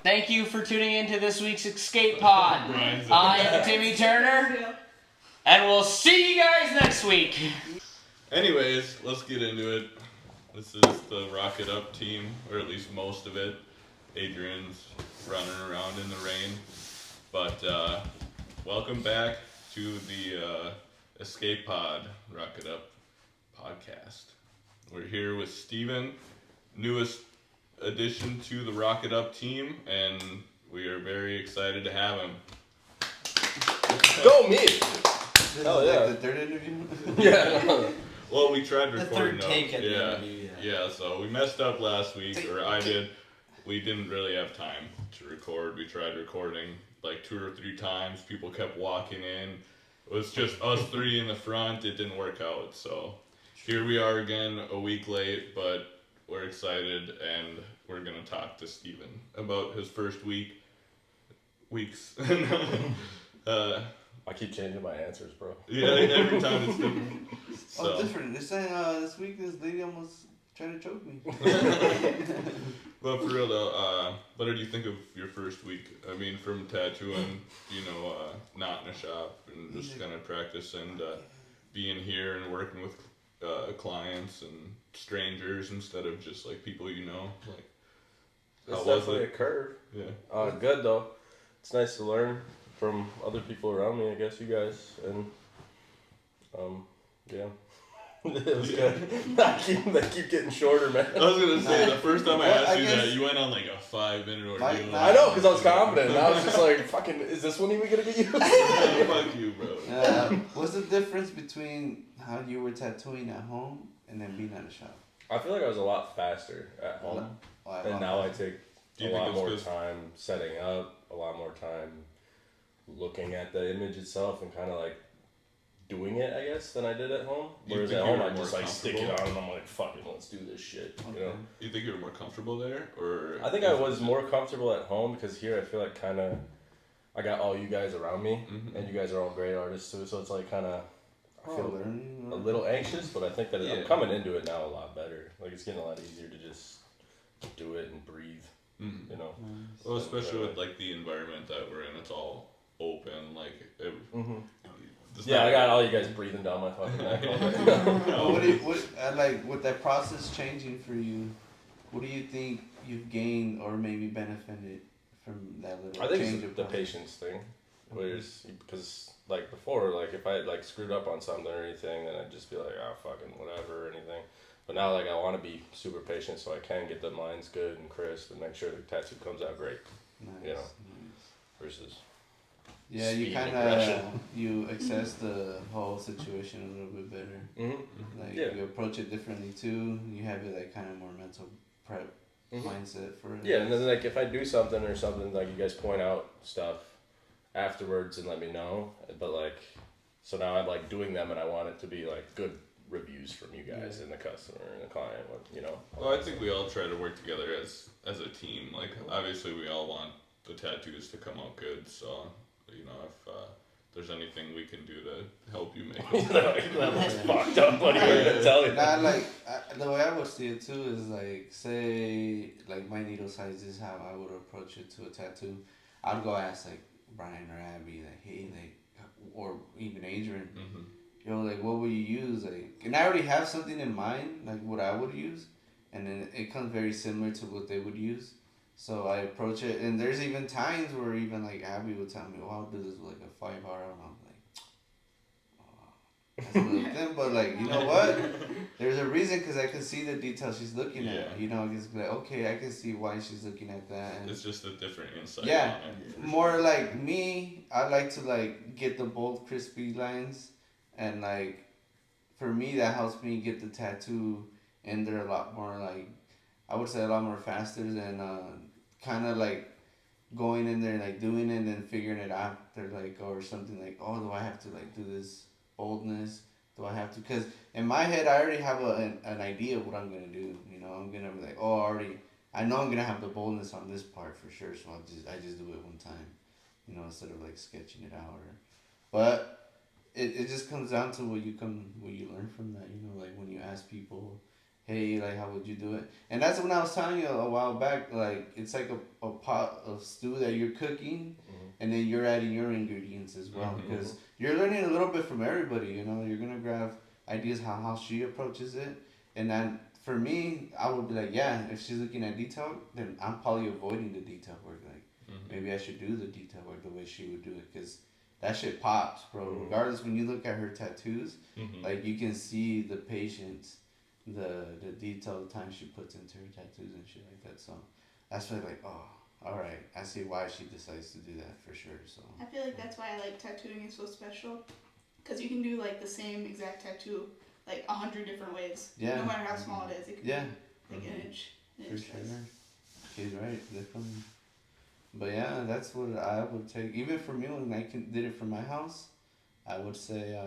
Thank you for tuning in to this week's Escape Pod. I am Timmy Turner, and we'll see you guys next week. Anyways, let's get into it. This is the RocketUp team, or at least most of it. Adrian's running around in the rain. But welcome back to the Escape Pod RocketUp podcast. We're here with Steven, newest addition to the RocketUp team, and we are very excited to have him. Go me! Hell yeah. Like the third interview? Yeah. Well, we tried recording. The third take at the interview. Yeah, so we messed up last week, or I did. We didn't really have time to record. We tried recording like 2 or 3 times. People kept walking in. It was just us 3 in the front. It didn't work out. So here we are again, a week late, but we're excited, and we're going to talk to Steven about his first weeks. I keep changing my answers, bro. Yeah, every time it's different. So. Oh, different. They're saying this week this lady almost tried to choke me. But for real though, what did you think of your first week? I mean, from tattooing, not in a shop and just kind of practice and being here and working with clients and strangers instead of just like people you know. Like, it's definitely a curve. Yeah. Good though. It's nice to learn from other people around me. I guess you guys and yeah. It was good. They keep getting shorter, man. I was gonna say the first time I asked you that, you went on like a 5-minute ordeal. I know, because I was confident. And I was just like, "Fucking, is this one even gonna get used?" Fuck you, bro. What's the difference between how you were tattooing at home and then being at a shop? I feel like I was a lot faster at home, and now I take a lot more time setting up, a lot more time looking at the image itself, and kind of like doing it, I guess, than I did at home. Whereas at home, I just like stick it on and I'm like, fuck it, let's do this shit. Okay. You know? You think you were more comfortable there, or? I think I was more comfortable at home because here I feel like kind of I got all you guys around me, and you guys are all great artists too. So it's like kind of I feel a little anxious, but I think that I'm coming into it now a lot better. Like it's getting a lot easier to just do it and breathe. You know. Well, especially with like the environment that we're in, it's all open, like. I got all you guys breathing down my fucking neck. Like with that process changing for you, what do you think you've gained or maybe benefited from that little change? I think it's the patience thing, because like before, like if I had like screwed up on something or anything, then I'd just be like, fucking whatever or anything. But now like I want to be super patient so I can get the lines good and crisp and make sure the tattoo comes out great. Nice, you know, versus. Yeah, you kind of you assess the whole situation a little bit better. Like you approach it differently too. You have it like kind of more mental prep mindset for it. Yeah, and then like if I do something or something, like you guys point out stuff afterwards and let me know. But like, so now I'm like doing them and I want it to be like good reviews from you guys and the customer and the client. You know. Well, I think we all try to work together as a team. Like obviously we all want the tattoos to come out good, so. You know, if there's anything we can do to help you make it. That looks fucked up. What are you gonna tell you? The way I would see it too is like, say, like my needle size is how I would approach it to a tattoo. I'd go ask like Brian or Abby, like, hey, like, or even Adrian, like, what would you use? Like, and I already have something in mind, like what I would use, and then it comes very similar to what they would use. So I approach it, and there's even times where even like Abby would tell me, "Oh, I'll do this with like a 5 hour," and I'm like, "That's a little thin," but like, you know what? There's a reason because I can see the details she's looking at. You know, it's like, okay, I can see why she's looking at that. And it's just a different insight. Yeah, more like me. I like to like get the bold, crispy lines, and like for me that helps me get the tattoo in there a lot more. Like I would say a lot more faster than. Kind of like going in there and like doing it and then figuring it out. They're like, or something like, oh, do I have to like do this boldness? Do I have to? Because in my head, I already have an idea of what I'm gonna do. You know, I'm gonna be like, oh, I know I'm gonna have the boldness on this part for sure. So I just do it one time, you know, instead of like sketching it out. But it just comes down to what you learn from that. You know, like when you ask people, hey, like, how would you do it? And that's when I was telling you a while back, like, it's like a pot of stew that you're cooking, and then you're adding your ingredients as well, because you're learning a little bit from everybody, you know? You're going to grab ideas how she approaches it, and then for me, I would be like, yeah, if she's looking at detail, then I'm probably avoiding the detail work. Like, maybe I should do the detail work the way she would do it, because that shit pops, bro. Regardless, when you look at her tattoos, like, you can see the patience, the detail, the time she puts into her tattoos and shit like that. So that's why, like, oh, all right, I see why she decides to do that for sure. So I feel like that's why I like tattooing is so special, because you can do like the same exact tattoo like 100 different ways. Yeah. No matter how small it is, it can be like an inch. For sure. She's right, definitely. But yeah, that's what I would take. Even for me, when I did it for my house, I would say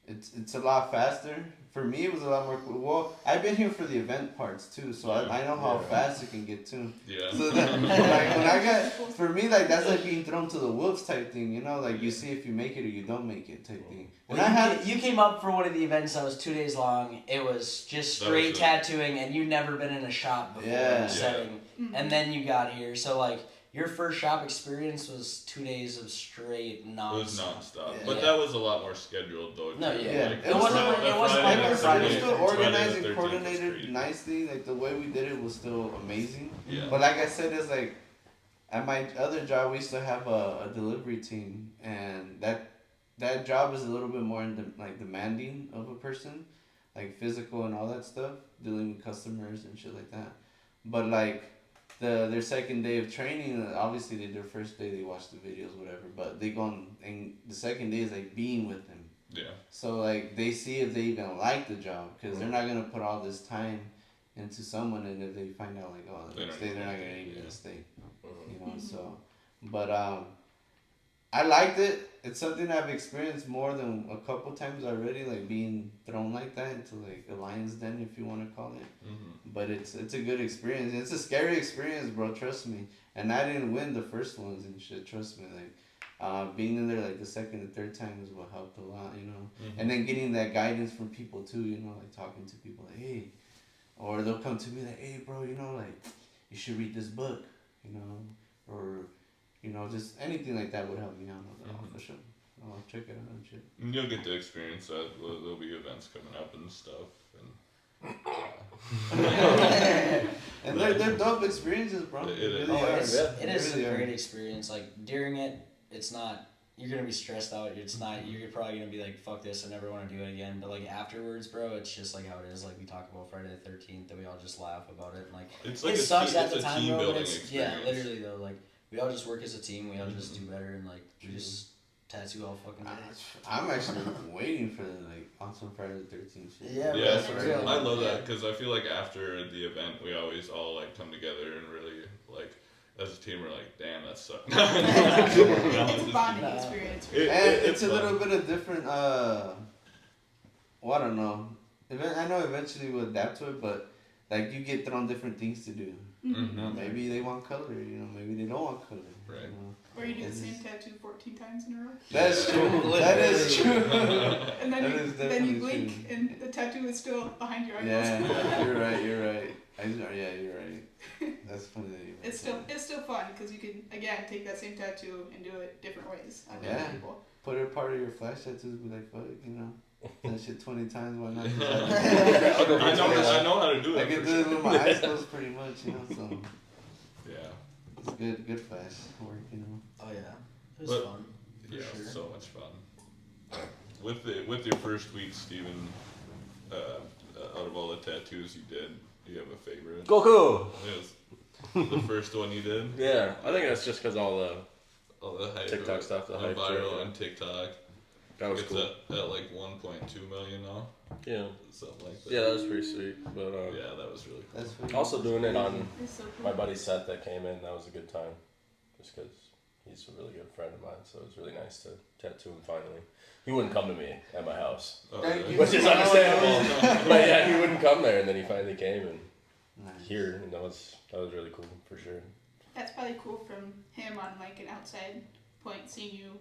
it's a lot faster. For me, it was a lot more. Well, I've been here for the event parts too, so I know how fast it can get too. Yeah. So that, like, when I got, for me, like, that's like being thrown to the wolves type thing, you know, like, you see if you make it or you don't make it type thing. And Well, you came up for one of the events that was 2 days long. It was just straight tattooing, and you'd never been in a shop before setting, and then you got here. So like, your first shop experience was 2 days of straight nonstop. It was nonstop, but that was a lot more scheduled though. No, too. yeah. Like, It wasn't like a Friday. It was still organized Friday the and 13th was coordinated crazy. nicely. Like, the way we did it was still amazing. Yeah. But like I said, it's like, at my other job, we still have a delivery team, and that job is a little bit more like demanding of a person, like physical and all that stuff, dealing with customers and shit like that. But like, their second day of training, obviously their first day they watch the videos, whatever, but they go on, and the second day is like being with them. Yeah. So like, they see if they even like the job, because they're not gonna put all this time into someone, and if they find out like, oh, the next day they're not gonna even stay, you know. So, but I liked it. It's something I've experienced more than a couple times already, like being thrown like that into like a lion's den, if you want to call it. But it's a good experience. It's a scary experience, bro. Trust me. And I didn't win the first ones and shit. Trust me. Like, being in there like the second and third time is what helped a lot, you know. And then getting that guidance from people too, you know, like talking to people like, hey, or they'll come to me like, hey, bro, you know, like, you should read this book, you know, or, you know, just anything like that would help me out. For sure. I'll check it out and shit. And you'll get to experience that. There'll be events coming up and stuff. And they're dope experiences, bro. It is. It is a great experience. Like, during it, it's not, you're gonna be stressed out. It's not, you're probably gonna be like, fuck this, I never want to do it again. But like, afterwards, bro, it's just like how it is. Like, we talk about Friday the 13th, that we all just laugh about it. And like, it's like it sucks at the time, team bro, but building it's, experience. yeah, literally though, like, we all just work as a team. We all just do better, and like, we just tattoo all fucking day. I'm actually waiting for the like awesome Friday the 13th shit. Yeah, bro, Yeah, for real. I love that because I feel like after the event, we always all like come together and really like, as a team, we're like, damn, that sucked. It's a bonding experience. It's a little bit of different. Well, I don't know. I know eventually we'll adapt to it, but like, you get thrown different things to do. You know, maybe they want color. You know, maybe they don't want color. Right. You know? Or you do the same tattoo 14 times in a row. That's true. That is true. And then That is then you definitely blink and the tattoo is still behind your eyeballs. Yeah, you're right. You're right. Yeah, you're right. That's funny that you. It's still fun because you can again take that same tattoo and do it different ways on Yeah. different people. Put it part of your flash tattoos. Be like, fuck, you know, that shit 20 times. Why not? I know how to do it. I can for do it sure. with my eyes closed, pretty much. You know, so Yeah. it's good flash work. You know. Oh yeah, it was But- fun. Yeah, sure. so much fun. With your first week, Steven, out of all the tattoos you did, do you have a favorite? Goku! Yes. The first one you did? Yeah, I think that's just because all the Oh, the hype. TikTok stuff, the hype viral shit, on TikTok. that was It's cool. at like 1.2 million now. Yeah, Something like that. yeah, that was pretty sweet. But Yeah, that was really cool. That's funny. also doing it on It's so cool. my buddy's set that came in, that was a good time. Just because he's a really good friend of mine, so it was really nice to tattoo him finally. He wouldn't come to me at my house, Oh, Thank really? you. which is understandable. But yeah, he wouldn't come there, and then he finally came and Nice. here, and that was really cool for sure. That's probably cool from him on like an outside point, seeing you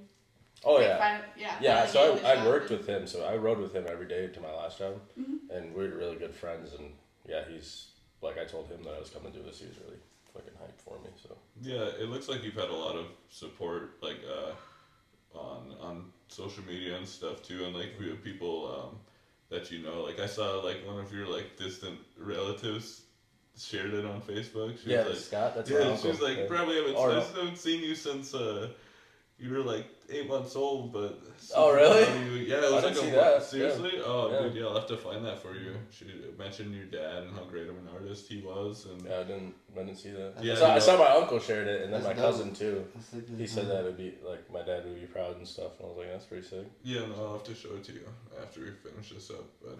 Oh Like, yeah. Yeah. So I worked with him. So I rode with him every day to my last job, Mm-hmm. and we were really good friends. And yeah, he's like, I told him that I was coming to do this. He was really fucking hyped for me. So Yeah, it looks like you've had a lot of support, like on social media and stuff too, and like people that you know. Like I saw like one of your like distant relatives shared it on Facebook. She was like, Scott. That's my yeah, uncle. she was like, Yeah. probably Or no. haven't seen you since you were like 8 months old, but Oh, really? Yeah, it was I like didn't see a that. seriously. Yeah. Oh, Yeah. dude, yeah, I'll have to find that for you. She mentioned your dad and how great of an artist he was, and Yeah, I didn't see that. Yeah, I saw my uncle shared it, and then That's my dope. cousin too. Like He said that would be like my dad would be proud and stuff, and I was like, that's pretty sick. yeah, no, I'll have to show it to you after we finish this up. But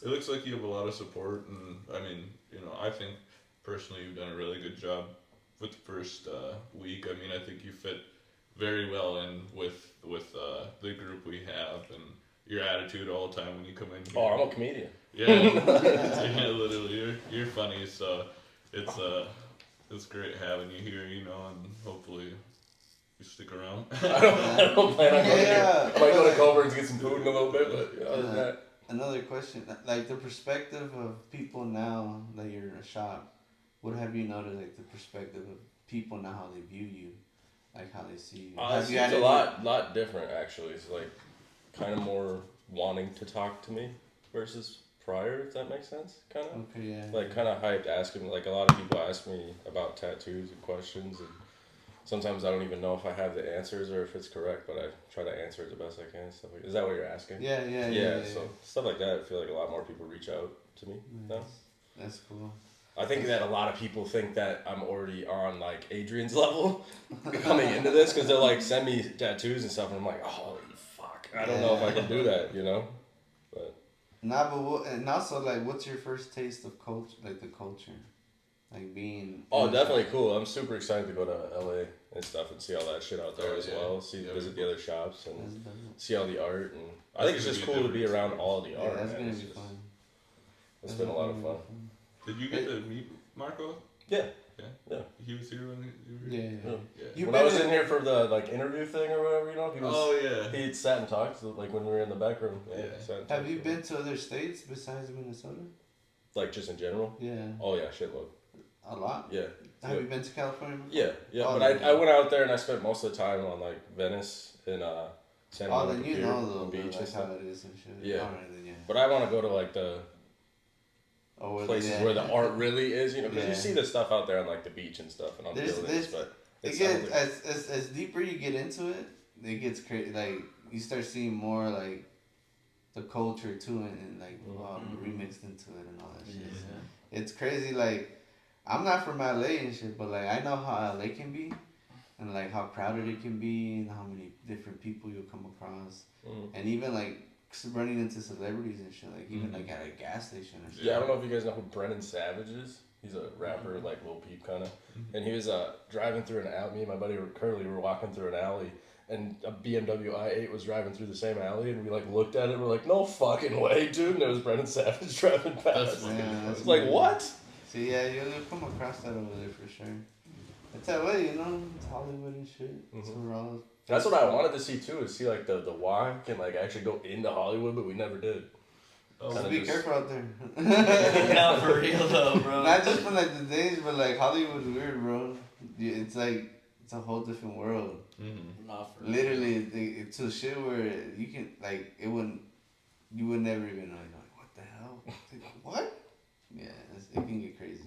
it looks like you have a lot of support, and I mean, I think personally you've done a really good job with the first week. I mean, I think you fit very well in with the group we have, and your attitude all the time when you come in here. Oh, I'm a comedian. Yeah, yeah, literally, you're funny. So it's great having you here, and hopefully you stick around. I don't plan on going here. I might go to Coburn's to get some food in a little bit, but other than that. Another question, like the perspective of people now that you're in a shop, what have you noticed, like the perspective of people now, how they view you, like how they see you? It's a lot different actually. It's like kind of more wanting to talk to me versus prior, if that makes sense, kind of. Okay, yeah. Like kind of hyped, asking, like a lot of people ask me about tattoos and questions, and sometimes I don't even know if I have the answers or if it's correct, but I try to answer it the best I can. Stuff like, is that what you're asking? Yeah. So stuff like that, I feel like a lot more people reach out to me now. That's cool. I think that a lot of people think that I'm already on like Adrian's level coming into this, because they'll like send me tattoos and stuff, and I'm like, holy fuck, I don't know if I can do that, But and also like, what's your first taste of culture, like the culture, like being? definitely cool. I'm super excited to go to LA and stuff and see all that shit out there as well. Visit the other shops and see all the art, and I think it's just cool to be around all the art. That's gonna be fun. It's been a lot of fun. Did you get to meet Marco? Yeah. Yeah. He was here when you were. Yeah. When I was in here for the like interview thing or whatever, he was. Oh yeah. He sat and talked like when we were in the back room. Have you been to other states besides Minnesota? Like just in general? Yeah. Oh yeah, shitload. A lot. Yeah. Have you been to California before? Yeah. Oh, But I went out there and I spent most of the time on like Venice and San Diego. Oh, then you know though, beach and stuff. how it is and shit. Yeah. Alright, then, yeah. But I want to go to like the places where the art really is, because you see the stuff out there on like the beach and stuff and on the buildings, but it gets as deeper you get into it, it gets crazy. Like you start seeing more like the culture too, and like remixed into it and all that shit. Yeah. It's crazy. Like I'm not from LA and shit, but like I know how LA can be, and like how crowded it can be, and how many different people you'll come across, and even like running into celebrities and shit, like even like at a gas station or shit. Yeah, I don't know if you guys know who Brennan Savage is. He's a rapper, like Lil Peep kind of. And he was driving through an alley. Me and my buddy Curly were walking through an alley, and a BMW i8 was driving through the same alley, and we like looked at it and we're like, no fucking way, dude. And there was Brennan Savage driving past. It's like, what? So yeah, you'll come across that over there for sure. It's LA, it's Hollywood and shit. That's what I wanted to see too, is see like the walk and like actually go into Hollywood, but we never did. So be careful out there. Not for real though, bro. Not just for like the days, but like Hollywood's weird, bro. It's like it's a whole different world. Not for real. Literally, it's a shit where you can like you would never even know. Like, what the hell? Like, what? Yeah, it can get crazy.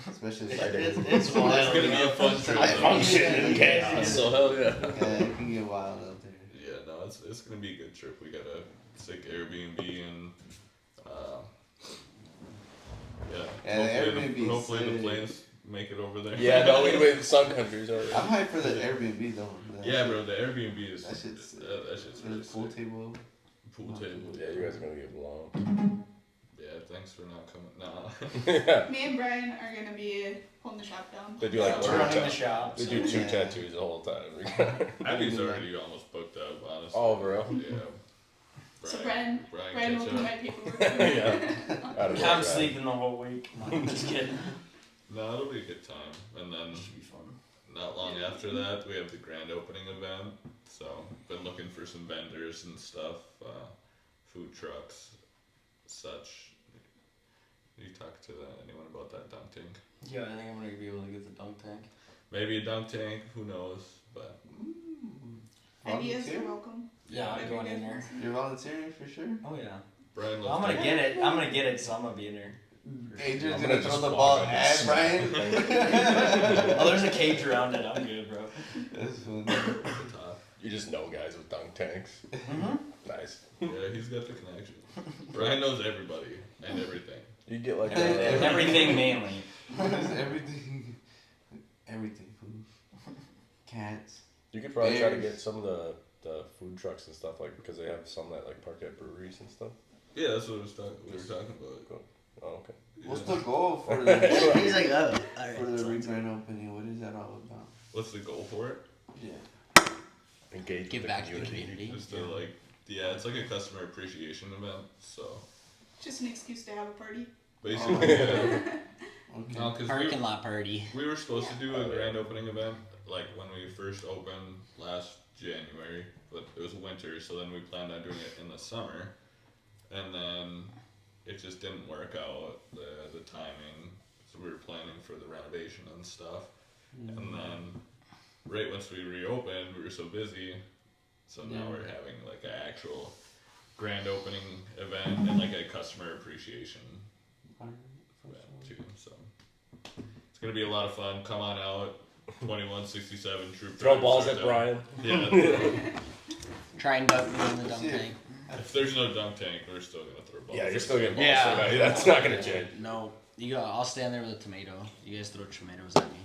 Especially it's wild. It's gonna be a fun trip. I function in chaos, so hell yeah. Yeah, it can get wild out there. Yeah, no, it's gonna be a good trip. We got a sick Airbnb and hopefully the planes make it over there. Yeah, no, we went to some countries already. I'm hyped for the Airbnb though. Yeah, bro, the Airbnb is that shit's really pool sick. table. Pool table. Yeah, you guys are gonna get along. Yeah, thanks for not coming. Nah. Yeah. Me and Brian are gonna be holding the shop down. They do like running the shop. They do two tattoos the whole time. Abby's already almost booked up, honestly. Oh, bro. Yeah. So Brian will catch do up. my paperwork. Yeah. I'm sleeping the whole week. No, I'm just kidding. No, it'll be a good time, and then It should be fun. no, not long after that, we have the grand opening event. So, been looking for some vendors and stuff, food trucks, such. You talk to anyone about that dunk tank? Yeah, I think I'm gonna be able to get the dunk tank. Maybe a dunk tank, who knows? But Ideas are welcome. Yeah, I'm going in there. You're volunteering for sure? Oh yeah. Brian, I'm gonna get it. I'm gonna get it, so I'm gonna be in there. Adrian's gonna throw the ball at Brian. Oh, there's a cage around it. I'm good, bro. That's funny. You just know guys with dunk tanks. Mm-hmm. Nice. Yeah, he's got the connection. Brian knows everybody and everything. You get like Everything mainly. Everything. Everything. Food. Cats. You could probably try to get some of the food trucks and stuff, like, because they have some that like park at breweries and stuff. Yeah, that's what we were talking about. Cool. Oh, okay. Yeah. What's the goal for the He's like, oh, alright. for the grand opening? What is that all about? What's the goal for it? Yeah. Engage Give with back the to the community. community. Just to like, yeah, it's like a customer appreciation event. So Just an excuse to have a party. basically, yeah. Okay. No, because Parking lot party. we were supposed to do a grand opening event like when we first opened last January, but it was winter, so then we planned on doing it in the summer, and then it just didn't work out, the timing, so we were planning for the renovation and stuff, and then right once we reopened, we were so busy, so now we're having like an actual grand opening event and like a customer appreciation event too, so it's gonna be a lot of fun. Come on out. 2167 Troop. Throw balls at Brian. Yeah. Try and dunk me in the dunk Yeah. tank. If there's no dunk tank, we're still gonna throw balls. Yeah, you're still getting balls. Yeah. So that's not gonna change. No, I'll stand there with a tomato. You guys throw tomatoes at me.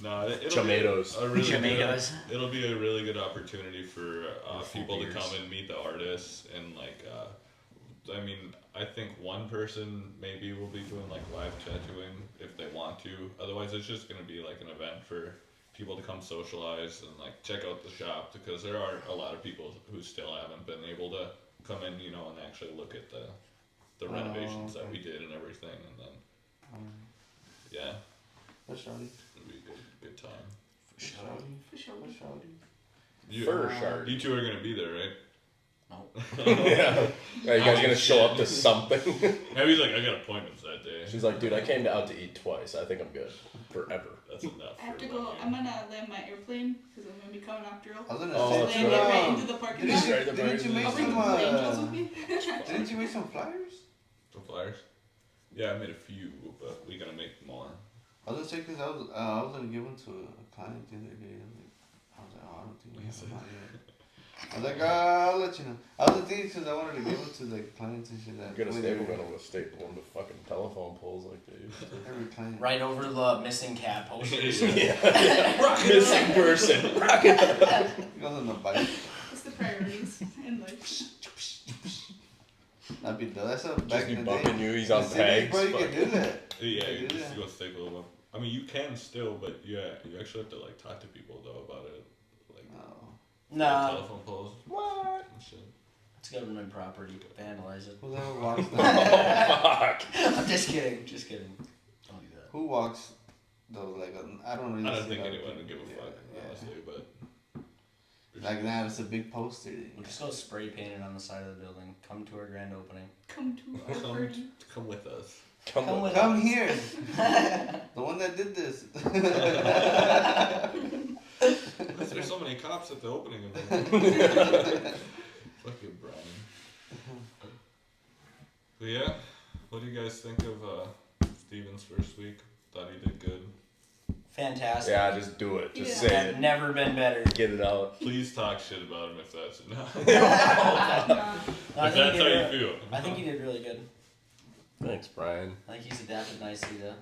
No, it'll Tomatoes. Be a really Tomatoes. Good, it'll be a really good opportunity for people to beers. come and meet the artists and like. I mean, I think one person maybe will be doing like live tattooing if they want to. Otherwise, it's just gonna be like an event for people to come socialize and like check out the shop, because there are a lot of people who still haven't been able to come in, you know, and actually look at the renovations that we did and everything, and then yeah, For sure. it'll be a good time. For sure. For sure. For sure. You, you two are gonna be there, right? No. Yeah. Are you guys gonna show up to something? Abby's like, I got appointments that day. She's like, dude, I came out to eat twice. I think I'm good. Forever. That's enough. I have to for go. one I'm year. gonna land my airplane because I'm gonna be coming after all. I was gonna Oh, say, that's Land it right into the parking lot. didn't you make I'll bring some the angels with me. didn't you make some flyers? Some flyers? Yeah, I made a few, but we gotta make more. I was gonna say, cause I was gonna give them to a client the other day. I was like, oh, I don't think we have them out yet. I was like, I'll let you know. I was thinking because I wanted to give them to like clients and shit. You're gonna staple gun with a staple on the fucking telephone poles like they used to. Every client. Right over the missing cat posters. Missing person. RocketUp. He goes on the bike. It's the priorities in life. That'd be dope. That's a Just back be in the bumping day. you. He's on See, pegs. bro, you Fuck. can do that. Yeah, You you do just that. go staple them. I mean, you can still, but yeah, you actually have to like talk to people though about it, like No. telephone poles What? and shit. It's government property. Vandalize it. Who ever walks Oh, that? fuck. I'm just kidding. Just kidding. Don't do that. Who walks those? Like, I don't really I don't see think that. anyone would give a Yeah, fuck, yeah. honestly, but. Like that, it's a big poster. We'll just go spray paint it on the side of the building. Come to our grand opening. Come to our party. Come with us. Come with Come here. The one that did this. There's so many cops at the opening event. Fucking Brian. But yeah, what do you guys think of Steven's first week? Thought he did good. Fantastic. Yeah, just do it. Just Yeah. say I've it. never been better. Get it out. Please talk shit about him if that's enough. Nah. I If think that's he how did you feel. I think he did really good. Thanks, Brian. I think he's adapted nicely to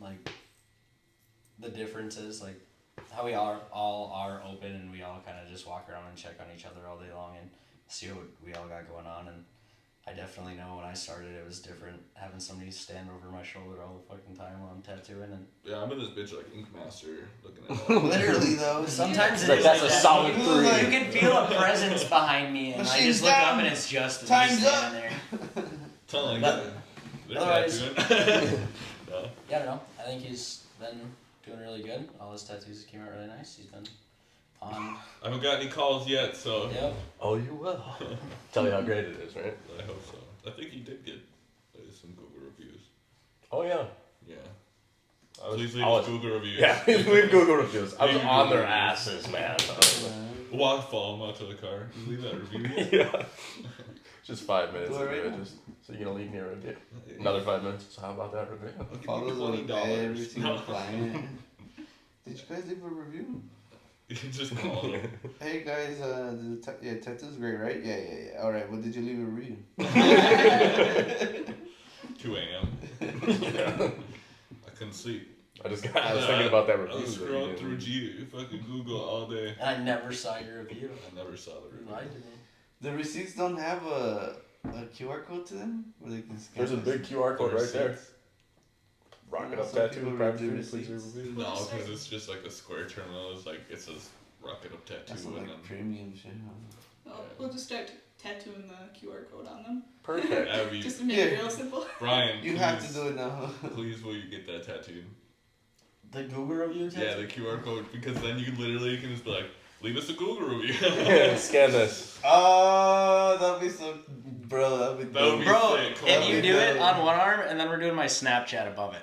like the differences, like how we all are open and we all kind of just walk around and check on each other all day long and see what we all got going on. And I definitely know when I started it was different having somebody stand over my shoulder all the fucking time while I'm tattooing. And Yeah, I'm in this bitch like Ink Master looking at that. literally though, sometimes Like, it is that's like a that. solid You 3. can feel a presence behind me, and I Machine's just look down. up and it's just me Time's standing there. Tell him But they're otherwise- tattooing. No. Yeah, I don't know. I think he's been doing really good. All his tattoos came out really nice. He's been on. I haven't got any calls yet, so. Yep. Oh, you will. Tell you how great it is, right? I hope so. I think he did get some Google reviews. Oh, yeah. Yeah. Please leave us Google reviews. Yeah, please leave Google reviews. I was on their asses, man. Walk, follow them out to the car. You leave that review. Yeah. Just 5 minutes of it. So you're going to leave me a review? Another 5 minutes. So how about that review? Follows on every single client. Did you guys leave a review? You can just call them. Hey guys, tattoo's great, right? Yeah. Alright, what did you leave a review? 2 a.m. I couldn't sleep. I was thinking about that review. I was scrolling through fucking Google all day. And I never saw your review. I never saw the review. I didn't. The receipts don't have a QR code to them? Where they can scan There's a big QR code right there. RocketUp some tattoo, people private do student, please receipts. review. No, because it's just like a square terminal. It's like, it says RocketUp tattoo. That's and like then premium shit. We'll just start tattooing the QR code on them. Perfect. Abby, Just to make it real simple. Brian, You have to do it now. Please, will you get that tattooed? The Google review tattoo? Yeah, the QR code, because then you literally can just be like, leave us a Google review. Scan this. Oh, that'd be so... Bro, that'd be That would be Bro, sick. if you do it on one arm and then we're doing my Snapchat above it.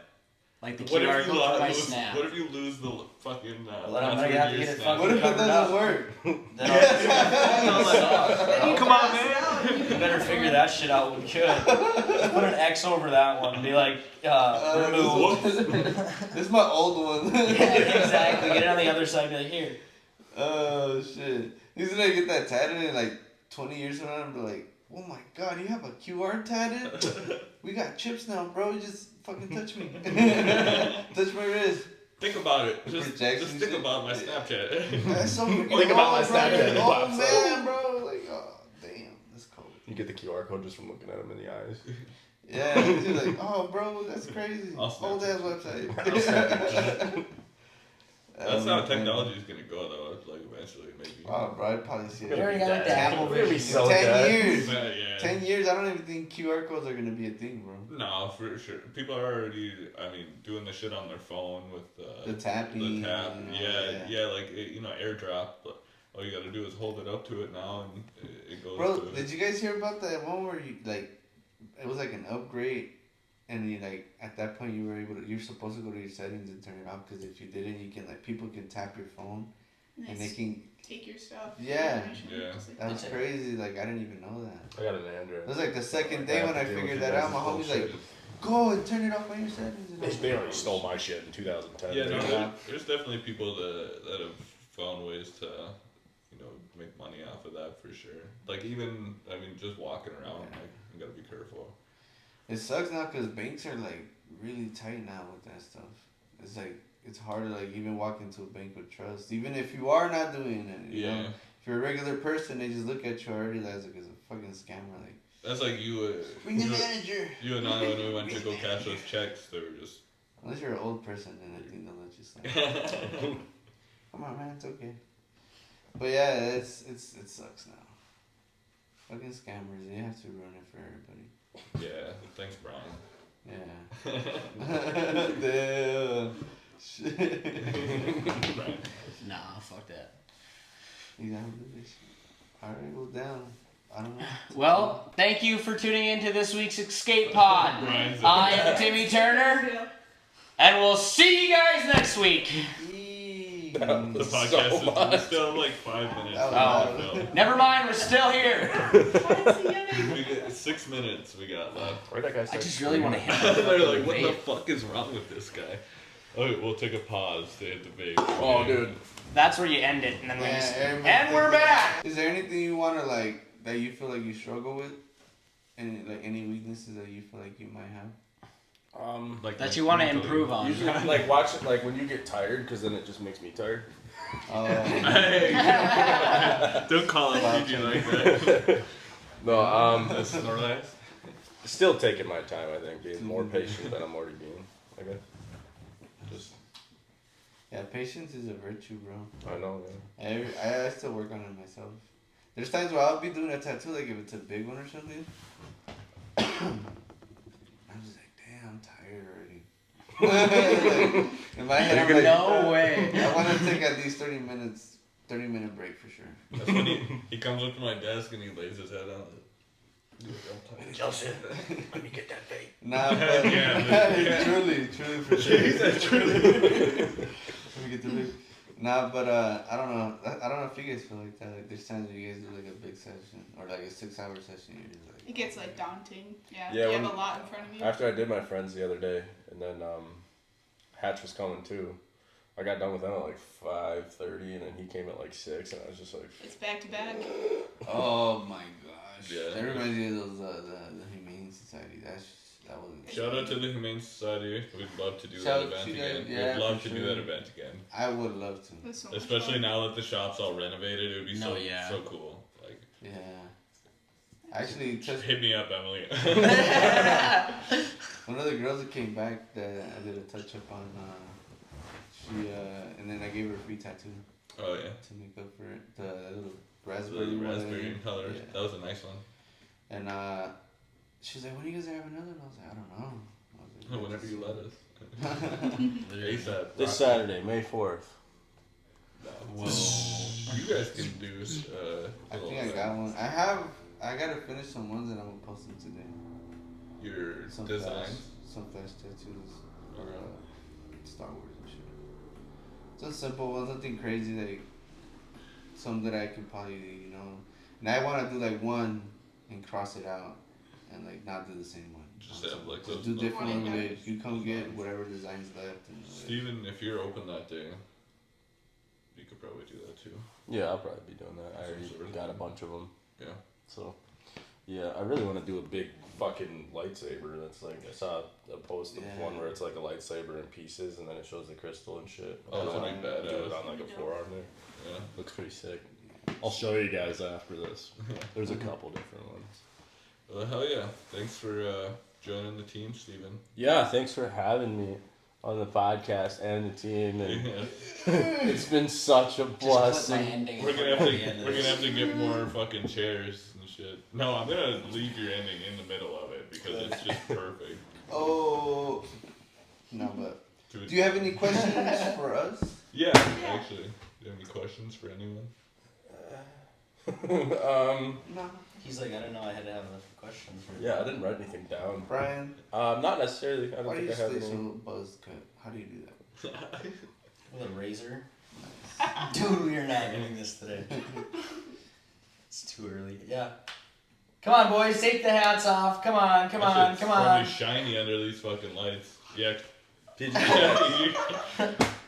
Like the What QR if you code for my lose? Snap. What if you lose the fucking? Well, then I'm gonna have to get it fucking What if it covered doesn't up. work? Then I'll Come on, man. You better figure that shit out when you could. Just put an X over that one and be like, remove. This is my old one. Yeah, exactly. Get it on the other side and be like, here. Oh, shit. He's gonna get that tatted in like 20 years from now and be like, oh my god, you have a QR tatted? We got chips now, bro. You just fucking touch me. Touch my wrist. Think about it. Just Projection think shit. about my Snapchat. That's so freaking Think about my old, bro. Snapchat. Oh, man, bro. Like, oh, damn. That's cold. You get the QR code just from looking at him in the eyes. Yeah, he's like, oh, bro, that's crazy. I'll snap Old it. ass website. That's how technology is gonna go, though. Like eventually, maybe. Oh, bro, I'd probably see We it. already got like the Apple We're gonna be version. so 10 dead. years. Yeah. 10 years, I don't even think QR codes are gonna be a thing, bro. No, for sure. People are already, doing the shit on their phone with The tapping. the tap. Yeah. Like AirDrop. But all you gotta do is hold it up to it now, and it goes. Bro, to it. did you guys hear about that one where you like, it was like an upgrade, and you like at that point you're supposed to go to your settings and turn it off because if you didn't, you can like people can tap your phone and they can. Take your stuff. Yeah. information, Yeah. just like That's that. crazy. Like I didn't even know that. I got an Android. It was like the second I day have when to I deal with figured you that guys' out. My homie's bullshit. like, go and turn it off on your settings. And They already stole my shit in 2010. Yeah, dude. there's definitely people that have found ways to, make money off of that for sure. Like even, just walking around, Yeah. like you gotta be careful. It sucks now because banks are like really tight now with that stuff. It's like it's hard to like even walk into a bank with trust, even if you are not doing it. You know? If you're a regular person, they just look at you already like it's a fucking scammer. Like That's like you. bring the manager. You and I when we went to go cash those checks, they were just. Unless you're an old person, then I think they'll let you slide. Come on, man, it's okay. But yeah, it sucks now. Fucking scammers, they have to ruin it for everybody. Yeah. Thanks, Brian. Yeah. Damn. Shit. Nah, fuck that. You gotta do this. Alright, well, down. I don't know. Well, thank you for tuning in to this week's Escape Pod. Brian's I am Timmy Turner, Yeah. and we'll see you guys next week. The podcast is we still have like 5 minutes. Oh. Never mind, we're still here. We got 6 minutes we got left. Where'd that guy I start? just really want to hit They're like, what the vape. fuck is wrong with this guy? Okay, we'll take a pause to hit the vape. Oh, dude. That's where you end it, and then we Yeah, just... everybody And we're thinks- back! Is there anything you want to like that you feel like you struggle with? Any weaknesses that you feel like you might have? Like That you want to improve on. Usually, like, watch it, like, when you get tired, because then it just makes me tired. Hey, don't call it PG like that. No, That's Snorlax. still taking my time, I think, being more patient than I'm already being. Okay. Just, Yeah, patience is a virtue, bro. I know, man. I still work on it myself. There's times where I'll be doing a tattoo, like if it's a big one or something. I'm just like, damn, I'm tired already. In my head, I'm like, no way. I want to take at least 30 minute break for sure. That's when he comes up to my desk and he lays his head on it. Joseph, let me get that vape. Nah, but Yeah. truly for sure. He said truly. Let me get the vape. Nah, but I don't know. I don't know if you guys feel like that. Like there's times where you guys do like a big session or like a 6-hour session. You're just like. It gets like daunting. Yeah. Yeah, You have a lot in front of you. After I did my friends the other day, and then Hatch was coming too. I got done with them at like 5:30, and then he came at like 6, and I was just like. It's back to back. Oh my gosh. Yeah. That reminds me of those the Humane Society. That was. Shout out to the Humane Society. We'd love to do Shout that out event to again. them, yeah, We'd love for to do sure. that event again. I would love to. That's so much Especially fun. now that the shop's all renovated, it would be No, yeah. so cool. Like, Yeah. Actually, just hit me up, Emily. one of the girls that came back that I did a touch up on, she and then I gave her a free tattoo Oh yeah. to make up for it. The little The raspberry one. raspberry color. Yeah. That was a nice one. And she was like, "When are you guys have another?" And I was like, "I don't know." I was like, Whenever you let us. ASAP. This Saturday, May 4th. Whoa. You guys can do. I think I got one. I gotta finish some ones and I'm gonna post them today. Your Some designs. some flash tattoos for Star Wars and shit. Just simple ones, nothing crazy. Like some that I could probably, and I want to do like one and cross it out, and like not do the same one. Just have like Just those. do different One ones. You come get whatever designs left. And Steven, if you're open that day, you could probably do that too. Yeah, I'll probably be doing that. I Some already sort of got a thing. bunch of them. Yeah. So, yeah, I really want to do a big fucking lightsaber. That's like, I saw a post of Yeah. one where it's like a lightsaber in pieces and then it shows the crystal and shit. Oh, that'd I be wanna do it badass. on like a forearm there. Yeah. Looks pretty sick. I'll show you guys after this. There's a couple different ones. Well, hell yeah. Thanks for joining the team, Steven. Yeah, thanks for having me on the podcast and the team. And Yeah. it's been such a blessing. We're gonna have to get more fucking chairs and shit. No, I'm gonna leave your ending in the middle of it because it's just perfect. Oh. No, but Dude. do you have any questions for us? Yeah, actually. Do you have any questions for anyone? No. He's like, I don't know. I had to have enough questions. For Yeah, I didn't write anything down. Brian, Not necessarily. I don't why do think you I have stay any. so buzz cut? How do you do that? With a razor. Dude, we are not doing this today. It's too early. Yeah. Come on, boys. Take the hats off. Come on. Come That on. shit's Come probably on. shiny under these fucking lights. Yeah.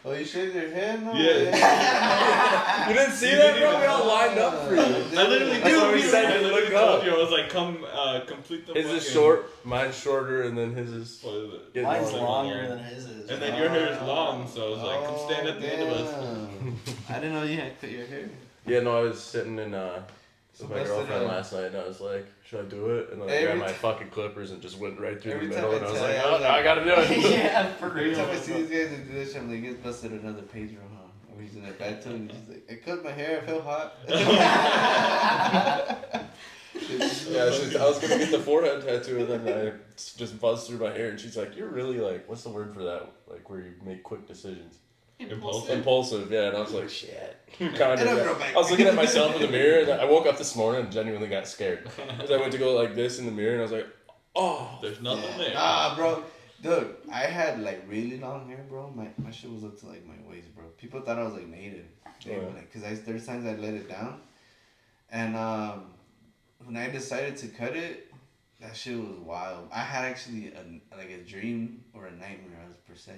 Oh, you shaved your head? No. Yeah. You didn't see that, bro? We all lined up for you. I literally That's what we said, I you literally look told up. you. I was like, come complete the His fucking... is short, mine's shorter, and then his is. What is it? getting Mine's longer. longer than his is. And then your hair is long, so I was like, come stand at the end of us. Damn. I didn't know you had cut your hair. Yeah, no, I was sitting in with my busted girlfriend up. last night, and I was like, should I do it? And then I Every grabbed my ti- fucking clippers and just went right through the every middle, time and I I was tell like, you, oh, I'm like- I gotta do it. Yeah, for Every real. time I see these guys that do this shit, I'm like, it's busted another Pedro, huh? Or he's in a bad tone. He's like, I cut my hair, I feel hot. Yeah, I was gonna get the forehead tattoo, and then I just buzzed through my hair, and she's like, you're really like, what's the word for that? Like, where you make quick decisions. Impulsive. Impulsive, yeah, and I was like, shit. Kind And I'm of. real back. I was looking at myself in the mirror, and I woke up this morning and genuinely got scared. Because I went to go like this in the mirror, and I was like, oh. There's nothing there. Nah, bro. Dude, I had like really long hair, bro. My shit was up to like my waist, bro. People thought I was like native. They were like, cause there's times I let it down, and when I decided to cut it, that shit was wild. I had actually a dream or a nightmare, as per se,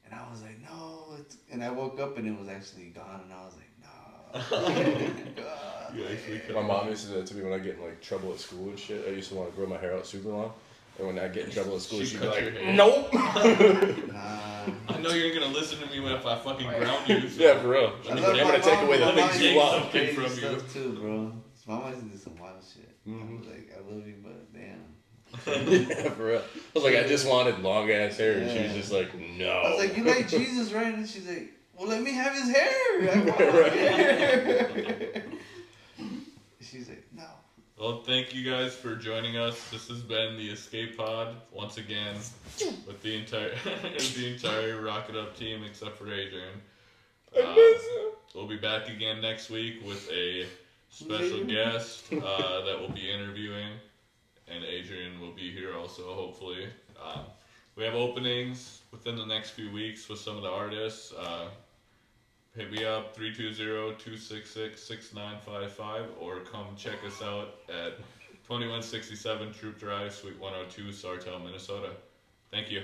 and I was like, no, and I woke up and it was actually gone, and I was like, no. God. You actually cut My mom used to do that to me when I get in like trouble at school and shit. I used to want to grow my hair out super long. And when I get in trouble at school, She she'd be cut like, your hair. nope. Nah. I know you're gonna listen to me if I fucking ground you. So. Yeah, for real. I I'm love my gonna take mom, away the but my things mom you used love. some crazy from you. stuff too, bro. My mom used to do some wild shit. I Mhm. was like, I love you, but damn. Yeah, for real. I was like, I just wanted long ass hair, and she was Yeah. just like, no. I was like, you like Jesus, right? And she's like, well, let me have his hair. I want my hair. She's like, no. Well, thank you guys for joining us. This has been the Escape Pod once again with the entire Rocket Up team except for Adrian. We'll be back again next week with a special guest that we'll be interviewing, and Adrian will be here also, hopefully. We have openings within the next few weeks with some of the artists. Hit me up, 320-266-6955, or come check us out at 2167 Troop Drive, Suite 102, Sartell, Minnesota. Thank you.